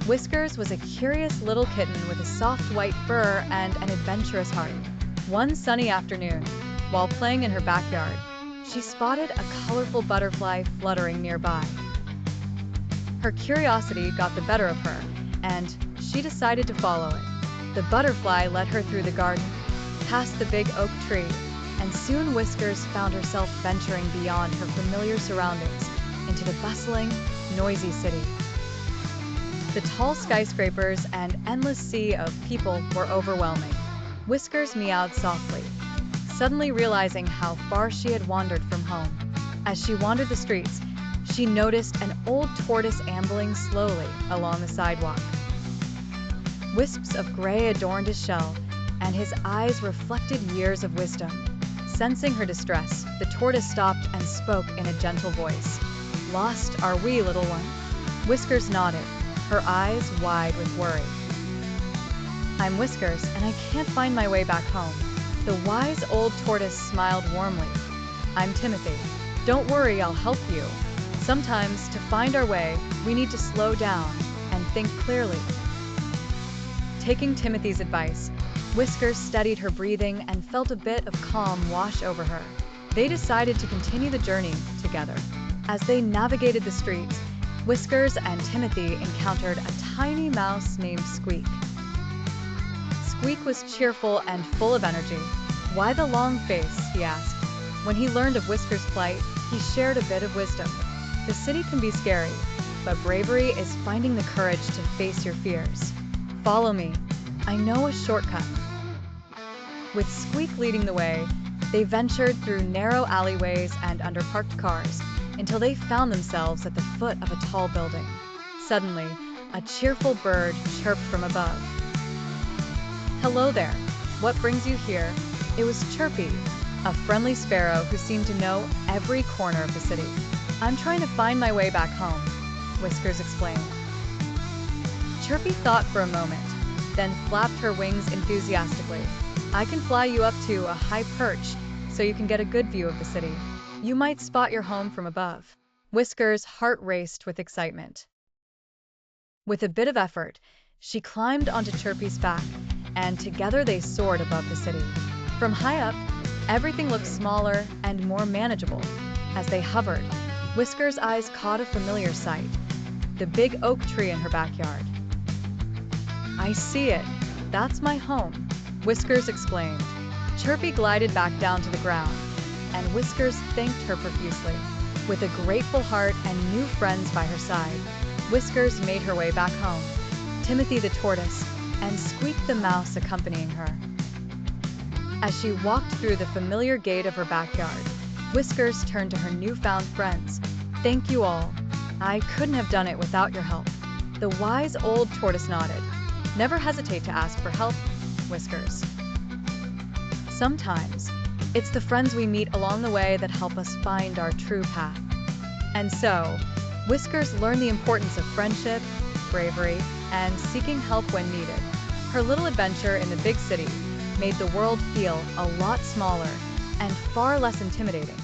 Whiskers was a curious little kitten with a soft white fur and an adventurous heart. One sunny afternoon, while playing in her backyard, she spotted a colorful butterfly fluttering nearby. Her curiosity got the better of her, and she decided to follow it. The butterfly led her through the garden, past the big oak tree, and soon Whiskers found herself venturing beyond her familiar surroundings into the bustling, noisy city. The tall skyscrapers and endless sea of people were overwhelming. Whiskers meowed softly, suddenly realizing how far she had wandered from home. As she wandered the streets, she noticed an old tortoise ambling slowly along the sidewalk. Wisps of gray adorned his shell, and his eyes reflected years of wisdom. Sensing her distress, the tortoise stopped and spoke in a gentle voice. "Lost are we, little one?" Whiskers nodded, her eyes wide with worry. "I'm Whiskers, and I can't find my way back home." The wise old tortoise smiled warmly. "I'm Timothy. Don't worry, I'll help you. Sometimes, to find our way, we need to slow down and think clearly." Taking Timothy's advice, Whiskers steadied her breathing and felt a bit of calm wash over her. They decided to continue the journey together. As they navigated the streets, Whiskers and Timothy encountered a tiny mouse named Squeak. Squeak was cheerful and full of energy. "Why the long face?" he asked. When he learned of Whiskers' plight, he shared a bit of wisdom. "The city can be scary, but bravery is finding the courage to face your fears. Follow me. I know a shortcut." With Squeak leading the way, they ventured through narrow alleyways and under parked cars until they found themselves at the foot of a tall building. Suddenly, a cheerful bird chirped from above. "Hello there. What brings you here?" It was Chirpy, a friendly sparrow who seemed to know every corner of the city. "I'm trying to find my way back home," Whiskers explained. Chirpy thought for a moment, then flapped her wings enthusiastically. "I can fly you up to a high perch so you can get a good view of the city. You might spot your home from above." Whiskers' heart raced with excitement. With a bit of effort, she climbed onto Chirpy's back, and together they soared above the city. From high up, everything looked smaller and more manageable. As they hovered, Whiskers' eyes caught a familiar sight: the big oak tree in her backyard. "I see it. That's my home," Whiskers exclaimed. Chirpy glided back down to the ground, and Whiskers thanked her profusely. With a grateful heart and new friends by her side, Whiskers made her way back home, Timothy the tortoise and Squeak the mouse accompanying her. As she walked through the familiar gate of her backyard, Whiskers turned to her newfound friends. "Thank you all. I couldn't have done it without your help." The wise old tortoise nodded. "Never hesitate to ask for help, Whiskers. Sometimes, it's the friends we meet along the way that help us find our true path." And so, Whiskers learned the importance of friendship, bravery, and seeking help when needed. Her little adventure in the big city made the world feel a lot smaller and far less intimidating.